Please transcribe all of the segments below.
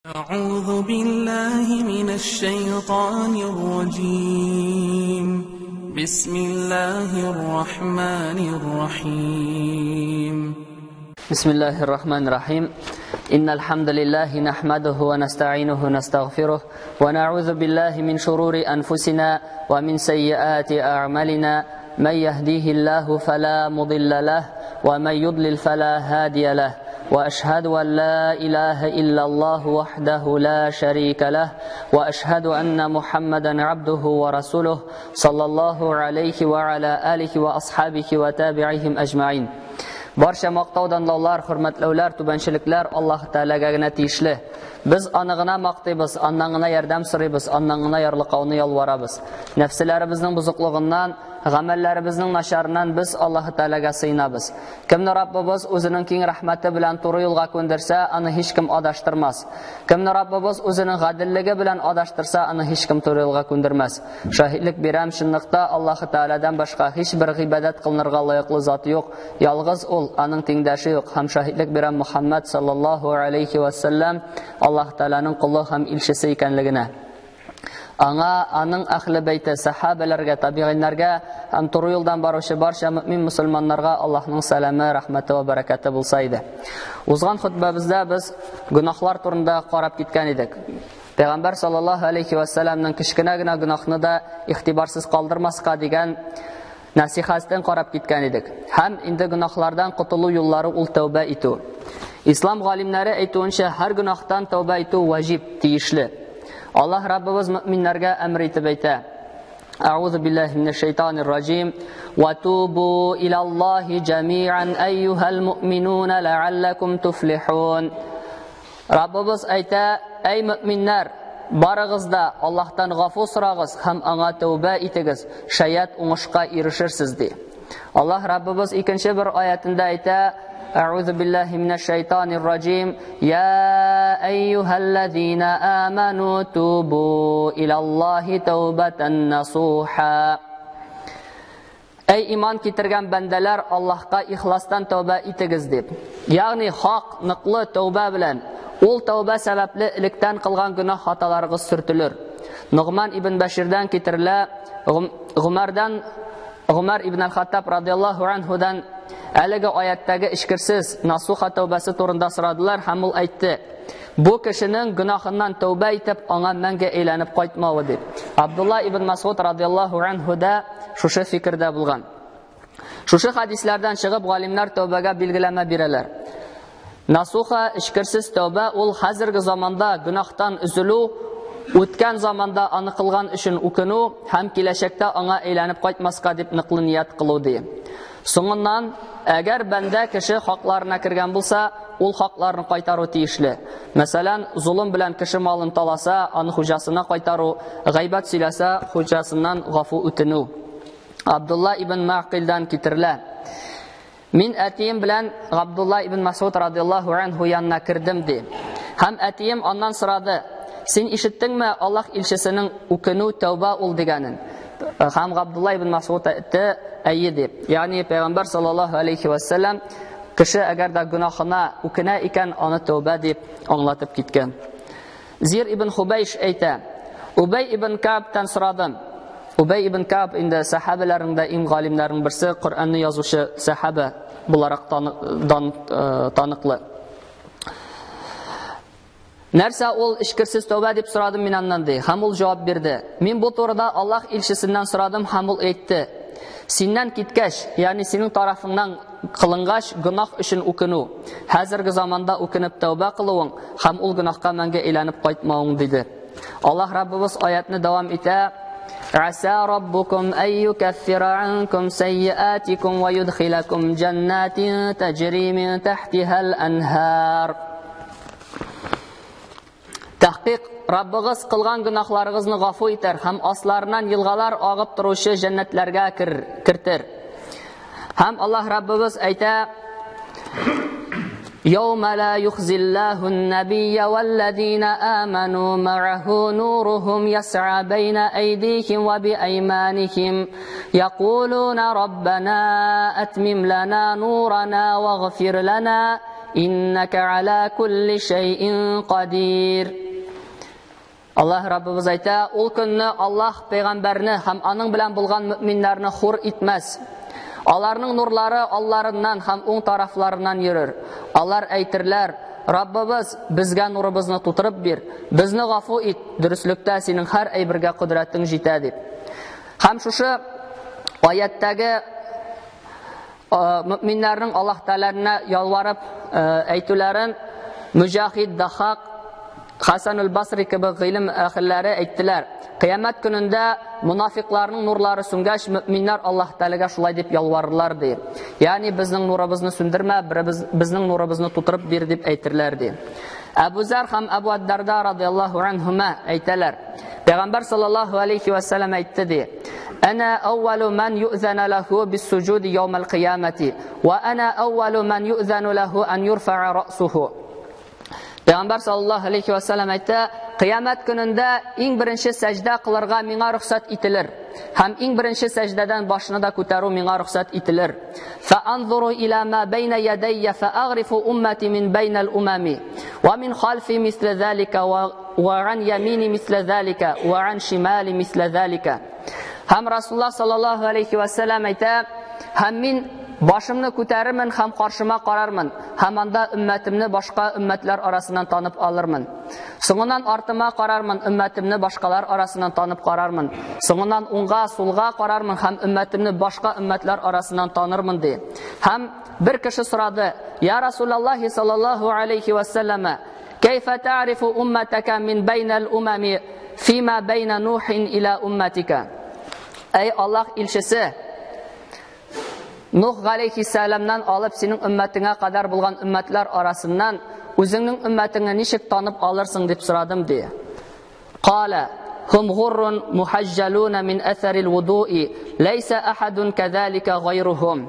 أعوذ بالله من الشيطان الرجيم. بسم الله الرحمن الرحيم. بسم الله الرحمن الرحيم. إن الحمد لله نحمده ونستعينه ونستغفره ونعوذ بالله من شرور أنفسنا ومن سيئات أعمالنا. من يهديه الله فلا مضل له ومن يضلل فلا هادي له. وأشهد أن لا إله إلا الله وحده لا شريك له وأشهد أن محمدا عبده ورسوله صلى الله عليه وعلى آله وأصحابه وتابعهم أجمعين. Barcha maqtovdanlar, hurmatlovlar, tubanchiliklar Alloh taolaga tegishli. Biz anig'ina maqtaymiz, annangina yordam so'raymiz, annangina yorliqovni yolvoramiz. Nafslarimizning buzuqligidan, amallarimizning nasharidan biz Alloh taolaga sığınamiz. Kimni Rabbimiz o'zining keng rahmati bilan to'g'ri yo'lga ko'ndirsa, uni hech kim adashtirmas. Kimni Rabbimiz o'zining g'adilligi bilan adashtirsa, uni hech kim to'g'ri yo'lga ko'ndirmas. Shahidlik beram shunliqda Alloh taoladan boshqa hech bir ibodat qilinirga loyiqli zot yo'q. Yolg'iz aning tengdoshi yo'q. Ham shahidlik beram Muhammad sallallohu alayhi va sallam Alloh taolaning quli ham elchisi ekanligini, aning ahli bayti, sahabalarga, tabiinlarga ham to'g'ri yo'ldan boruvchi barcha mu'min musulmonlarga Allohning salami, rahmati va barakati bo'lsa edi. O'zgan xutbamizda biz gunohlar turida qarab ketgan edik. Payg'ambar sallallohu alayhi va sallamning kichkinagina gunohni da ixtiborsiz qoldirmasqa degan nasihatdan qarab ketgan edik. Ham endi gunohlardan qutulish yo'llari ul tavba etu. Islom g'olimlari aytuvuncha har gunohdan tavba etu vojib, tegishli. Allah Rabbimiz mu'minlarga amr etib ayta: A'udhu billahi minash shaytonir rojim va tubu ilallohi jami'an ayyuhal mu'minuna la'allakum tuflihun. Rabbimiz ayta: ey mu'minlar, barig'izda Allohdan g'afur so'rag'iz, ham anga tavba etigiz, shayat o'ngishqa erishirsiz de. Allah Rabbimiz ikinchi bir oyatida ayta: A'udhu billahi minash shaytonir rojim ya ayyuhallazina amanu tubu ilallohi tawbatan nasuha. Ey iymon keltirgan bandalar, Allohga ixlosdan tavba etigiz deb. Ya'ni haq, niqli tavba bilan ul tavba sababli ilikdan qilgan gunoh xatolarga surtilir. Nu'man ibn Bashirdan keltiriladi, Umar ibn al-Xattob radhiyallohu anhu dan aliga oyatdagi ishkirsiz nasuha tavbasi to'g'risida so'radilar. Hamul aytdi: bu kishining gunohidan tavba etib, anga menga aylanib qaytmovi deb. Abdullah ibn Mas'ud radhiyallohu anhu da shu fikrda bo'lgan. Shu hadislardan chiqib g'olimlar tavbaga belgilama beradilar. Nasuha ishkirsiz tavba ul hozirgi zamonda gunohdan uzulu, o'tgan zamonda uni qilgan ishini o'kinu, ham kelajakda anga aylanib qaytmasqa deb niqli niyat qiluvdi. So'ngan agar banda kishi haqlarına kirgan bo'lsa, ul haqlarni qaytaruv tegishli. Masalan, zulm bilan kishi molini talasa, uni hujasini qaytaruv, g'aybat silasa, hujasidan g'afu o'tinu. Abdullah ibn Maqildan keltiriladi: men atiyim bilan Abdullah ibn Mas'ud radhiyallohu anhu yanına kirdim de. Ham atiyim ondan so'radi: sen eshitdingmi Alloh elchisining ukinu tavba ul deganin? Ham Abdullah ibn Mas'ud aytdi: ayyi deb. Ya'ni payg'ambar sallallohu alayhi va sallam kishi agarda gunohini ukina ekan, uni tavba deb anglatib ketgan. Zir ibn Hubaysh ayta: Ubay ibn Ka'bdan so'radim. Ubay ibn Ka'b inda sahabalarning eng g'olimlarning birisi, Qur'onni yozuvchi sahaba bo'larak taniqli. Narsa ol ishkirsiz tavba deb so'radim mendan de. Hamul javob berdi: men bu to'g'rida Alloh elchisidan so'radim. Hamul aytdi: sendan ketgash, ya'ni sening tarafingdan qilingash gunoh uchun o'kinu, hozirgi zamonda o'kinib tavba qiluving, ham ul gunohga menga aylanib qaytmoving dedi. Alloh Rabbimiz oyatni davom eta: Asa robbukum an yukaffira ankum sayyi'atikum va yudkhilakum jannatin tajri min tahtiha al-anhar. Tahqiq Rabbimiz qilgan gunohlaringizni g'afur etar, ham ostlaridan yilg'alar og'ib turuvchi jannatlarga kirtir. Ham Alloh Rabbimiz ayta: Yawma la yukhzillahu an-nabiyya wal-ladina amanu ma'ahu nuruhum yas'a bayna aydihim wa bi aymanihim yaquluna rabbana atmim lana nurana waghfir lana إنك على كل شيء قدير. Аллах Раббыбыз айта, ул көнне Аллах пәйгамбәрне һәм аның белән булган мөэминнәрне хур итмәс. Аларның нурлары алларыннан һәм уң тарафларыннан йөрер. Алар әйтерләр: Раббыбыз, безгә нурыбызны тутырып бир, безне гафу ит, дөреслектә синең һәр әйбергә кудрәтең җитә дип. Һәм шушы аяттагы мөэминнәрнең Аллаһ Тәгаләне ялварып әйтүләрен Муҗахид, Дахак, Хасан аль-Басри кебек гыйлем әһелләре әйттеләр. Кыямәт көнендә мунафикларның нурлары сүнгәч, мөэминнәр Аллаһ Тәгаләгә шулай дип ялварырлар ди. Ягъни безнең нурыбызны сүндермә, безнең нурыбызны тутырып бир дип әйтерләр ди. Абу Зар һәм Абу ад-Дарда радиллаһу анһума әйтәләр. Пәйгамбәр саллаллаһу алейхи ва саллям әйтте ди: "Ана аввалу ман ю'зана лаху бис-суджуди яумал қиямати, ва ана аввалу ман ю'зану лаху ан юрфа'a рa'суху." Пәйгамбәр саллаллаһу алейхи ва саллям әйтте: "Кыямәт көнендә иң беренче сәҗдә кылырга миңа рөхсәт ителер, һәм иң беренче сәҗдәдән башны да күтәрү миңа рөхсәт ителер. Фа анзуру ила ма байна ядайя фа агрифу уммати мин байнал умами, ва мин халфи мисла залика, ва ан ямини мисла залика, ва ан шимали мисла залика." Һәм Расулуллаһ саллаллаһу алейхи ва саллям әйтә: "Һәм мин башымны күтәрермен һәм каршыма карармын, һәм анда өммәтемне башка өммәтләр арасыннан танып алырмын. Соңыннан артыма карармын, өммәтемне башкалар арасыннан танып карармын. Соңыннан уңга, сулга карармын һәм өммәтемне башка өммәтләр арасыннан танырмын" ди. Һәм бер кеше сорады: "Я Расулаллаһи саллаллаһу алейхи ва саллама, кайфа та'рифу умматака мин байнал умами фима байна нухин ила умматика?" Эй Аллаһ илчесе, Нух галейхиссаламнан алып синең өммәтеңә кадәр булган өммәтләр арасыннан үзеңнең өммәтеңне ничек танып алырсың дип сорадым ди. Кала: "Хум гуррун мухajjaluna min atharil wudu'i, laysa ahadun kadhalika ghayruhum."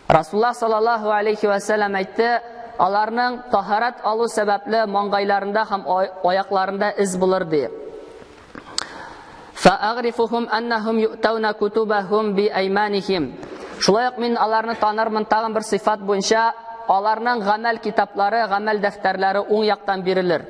Расулуллаһ саллаллаһу алейхи ва саллям әйтте: "Аларның таһарат алу сәбәпле маңгайларында һәм аякларында из булыр" ди. "Фа агрифуhum annahum yu'tawna kutubahum bi aymanihim." Шулай ук мин аларны танырмын тагын бер сыйфат буенча, аларның гамәл китаплары, гамәл дәфтәрләре уң яктан бирелер.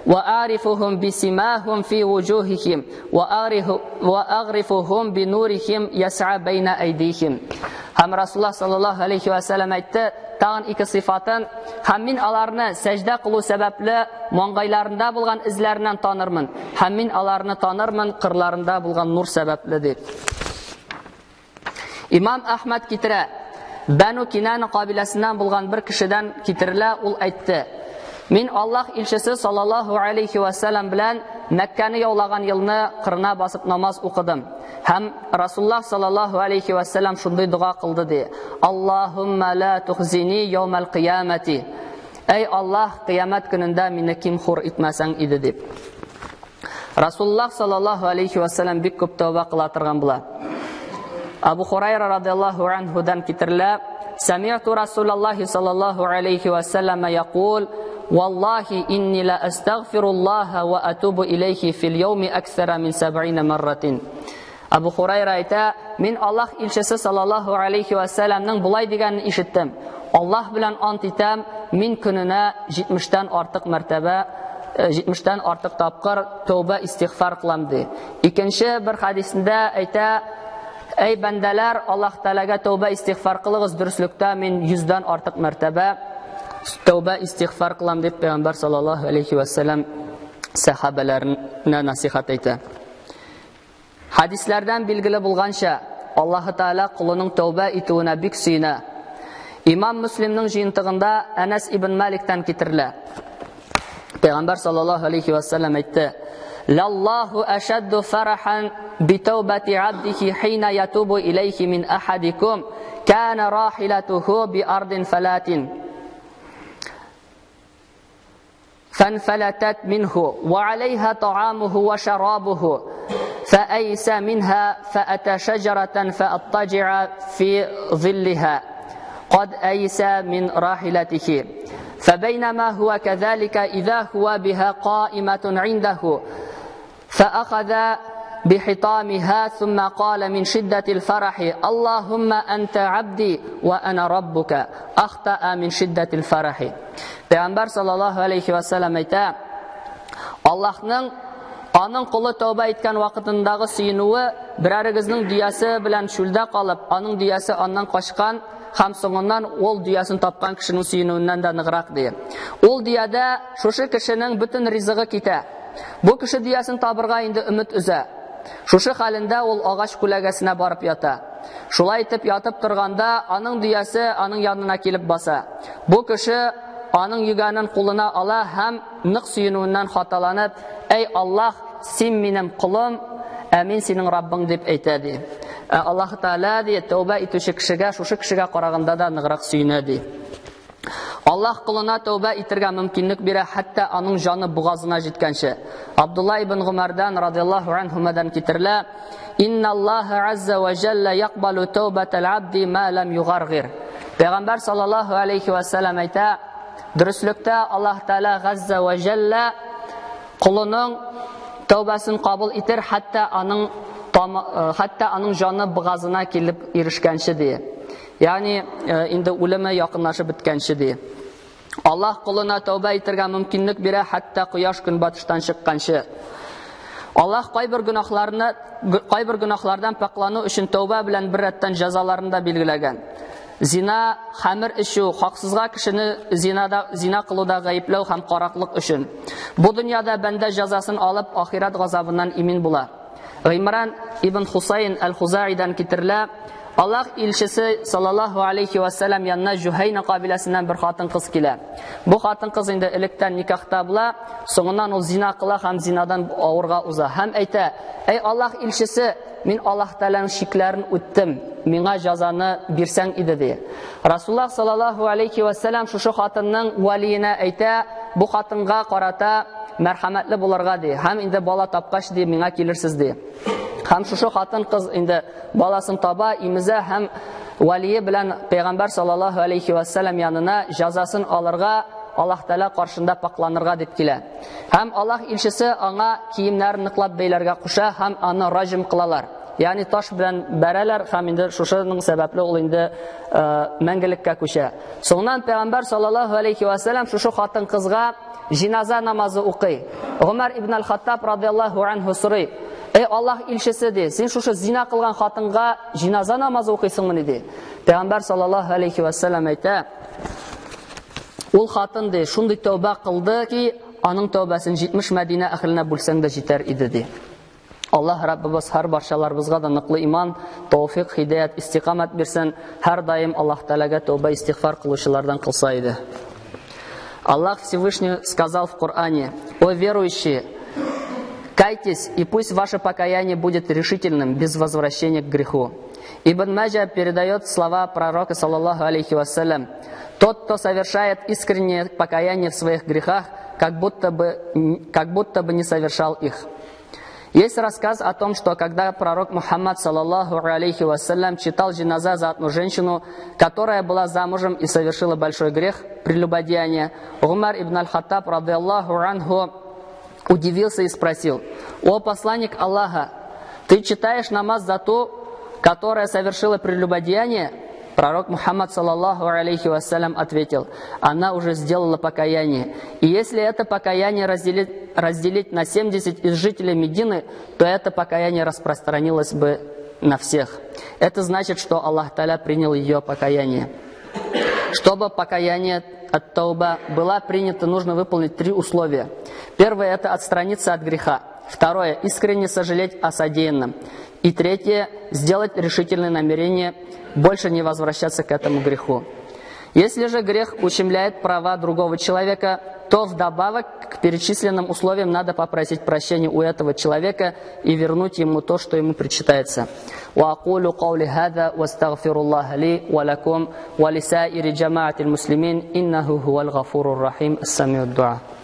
Ва арифуhum бисимahum фи вуҗухихим ва агрифуhum би нурихим яс'a байна айдихим. Һәм Расулуллаһ саллаллаһу алейхи ва саллям әйтте, тагын ике сыйфатын: "Һәм мин аларны сәҗдә кылу сәбәпле маңгайларында булган изләреннән танырмын, һәм мин аларны танырмын кырларында булган нур сәбәпле" дип. Имам Ахмад китерә, Бану Кинана кабиләсеннән булган бер кешедән китерелә, ул әйтте: "Мин Аллаһ илчесе саллаллаһу алейхи ва саллям белән Мәккәне яулаган елны кырына басып намаз укыдым. Һәм Расулуллаһ саллаллаһу алейхи ва саллям шундый дуга кылды ди: Аллаһумма ла тухзини яумал қиямати. Эй Аллаһ, қиямат көнендә мине ким хур итмәсәң иде" дип. Расулуллаһ саллаллаһу алейхи ва саллям бик күп тәүбә кыла торган була. Абу Хурайра радиллаһу анһудан китерелә: "Сами'ту Расулаллаһи саллаллаһу алейхи ва саллама яқул: Валлаһи инни ла астагфируллаһа ва атубу илейхи фил яуми аксара мин 70 марратин." Абу Хурайра әйтә: "Мин Аллаһ илчесе саллаллаһу алейхи ва салламның булай дигәнен ишеттем: Аллаһ белән ант итәм, мин көненә 70-тән артык мәртәбә 70-тән артык тапкыр тәүбә истигъфар кылам" ди. Икенче бер хадисендә әйтә: "Эй бәндәләр, Аллаһ Тәгаләгә тәүбә истигъфар кылыгыз, дөреслектә мин 100-дән артык мәртәбә тәүбә истигъфар кылам" дип Пәйгамбәр саллаллаһу алейхи ва саллям сахабаларына насихат әйтә. Хадисләрдән билгеле булганча, Аллаһ Тәгалә кулының тәүбә итүенә бик сөенә. Имам Муслимның җыентыгында Анас ибн Маликтан китерелә. Пәйгамбәр саллаллаһу алейхи ва саллям әйтте: "Лаллаһу ашадду фарахан битаубати абдихи хина ятубу илейхи мин ахадикум кана рахилатуху би ардин фалатин فانفلتت منه وعليها طعامه وشرابه فأيس منها فأتى شجرة فأضطجع في ظلها قد أيس من راحلته فبينما هو كذلك إذا هو بها قائمة عنده فأخذ بحطامها ثم قال من شدة الفرح اللهم أنت عبدي وأنا ربك أخطأ من شدة الفرح. Пәйғамбар саллаллаху алейхи вассалам айта, Аллахның аның құлы тәубә иткән вакытындагы сөенүе берәрегезнең диясе белән шүлдә калып, аның диясе аннан качкан һәм соңыннан ул диясын тапкан кешенең сөенүеннән дә ныграк ди. Ул диядә шушы кешенең бөтен ризыгы китә. Бу кеше диясын табырга инде өмет үзә. Шушы хәлендә ул агач күләгәсенә барып ята. Шулай итеп ятып торганда, аның диясе аның янына килеп баса. Бу кеше аның йөгәнен кулына ала һәм нык сөенүеннән хаталанып, «Эй Аллаһ, син минем кулым, ә мин синең Раббың» дип әйтә ди. Аллаһ Таала ди, тәүбә итүче кешегә, шушы кешегә караганда да ныграк сөенә ди. Аллаһ кулына тәүбә итәргә мөмкинлек бирә, хәтта аның җаны бугазына җиткәнче. Абдулла ибн Гумардан радиллаһу анһумадан китерелә: «Инналлаһа азза ва җалла яқбалу тәүбәтәл абди ма лам югаргир». Пәйгамбәр саллаллаһу алейхи ва саллям әйтә, дөреслектә Аллаһ Таала азза ва җалла кулының тәүбәсен кабул итер, хәтта аның җаны бугазына килеп ирешкәнче ди. Ягъни инде үлеме якынлашып беткәнче ди. Аллаһ кулына тәүбә итәргә мөмкинлек бирә, хәтта кояш көнбатыштан чыкканчы. Аллаһ кайбер гөнаһлардан паклану өчен тәүбә белән бер рәттән җәзаларын да билгеләгән. Зина, хәмер эчү, хаксызга кешене зина кылуда гаепләү һәм караклык өчен. Бу дөньяда бәндә җәзасын алып, ахират газабыннан имин була. Гыймран ибн Хусайн аль-Хузаидан китерелә, Аллаһ илчесе саллаллаһу алейхи ва саллям янына Җухайна кабиләсеннән бер хатын кыз килә. Бу хатын кыз инде электән никахта була, соңыннан ул зина кыла һәм зинадан авырга уза. Һәм әйтә: "Эй Аллаһ илчесе, мин Аллаһ Тааланың шикләрен үттем, миңа җәзаны бирсәң иде" ди. Расулуллаһ саллаллаһу алейхи ва саллям шушы хатынның валиенә әйтә, бу хатынга карата мәрхәмәтле булырга ди, һәм инде бала тапкач ди, миңа килерсез ди. Һәм шушы хатын кыз инде баласын таба, имезә һәм валие белән Пәйгамбәр саллаллаһу алейхи ва саллям янына җәзасын алырга, Аллаһ Таала каршында пакланырга дип килә. Һәм Аллаһ илчесе аңа киемнәрен ныклап бәйләргә куша һәм аны раҗим кылалар. Ягъни таш белән бәрәләр һәм инде шушының сәбәпле ул инде мәңгелеккә күчә. Соңыннан Пәйгамбәр саллаллаһу алейхи ва саллям шушы хатын кызга җиназа намазы укый. Умар ибн аль-Хаттаб радиллаһу анһу сорый: "Эй Аллаһ илчесе ди, син шушы зина кылган хатынга җиназа намазы укыйсыңмы?" ди. Пәйгамбәр саллаллаһу алейхи ва саллям әйтә: "Ул хатын ди, шундый тәүбә кылды ки, аның тәүбәсен 70 Мәдинә әһленә бүлсәң дә җитәр иде" ди. Аллаһ Раббыбыз һәр барчаларыбызга да ныклы иман, тауфик, хидаят, истиқамат бирсен, һәр даим Аллаһ Таалага тәүбә истигъфар кылучылардан кылса иде. Аллах Всевышний сказал в Коране: «О верующие, кайтесь, и пусть ваше покаяние будет решительным, без возвращения к греху». Ибн Маджа передает слова пророка, саллаллаху алейхи вассалям: «Тот, кто совершает искреннее покаяние в своих грехах, как будто бы не совершал их». Есть рассказ о том, что когда пророк Мухаммад, саллаллаху алейхи вассалям, читал джиназа за одну женщину, которая была замужем и совершила большой грех, прелюбодеяние, Умар ибн аль-Хаттаб, радиллаху анху, удивился и спросил: «О посланник Аллаха, ты читаешь намаз за ту, которая совершила прелюбодеяние?» Пророк Мухаммад, саллаллаху алейхи вассалям, ответил: «Она уже сделала покаяние. И если это покаяние разделить на 70 из жителей Медины, то это покаяние распространилось бы на всех». Это значит, что Аллах Та'аля принял ее покаяние. Чтобы покаяние от тауба было принято, нужно выполнить 3 условия. Первое – это отстраниться от греха. Второе – искренне сожалеть о содеянном. И третье – сделать решительное намерение больше не возвращаться к этому греху. Если же грех ущемляет права другого человека, то вдобавок к перечисленным условиям надо попросить прощения у этого человека и вернуть ему то, что ему причитается. وأقول قولي هذا واستغفر الله لي ولكم ولسائر جماعة المسلمين إنه هو الغفور الرحيم السميع الدعاء.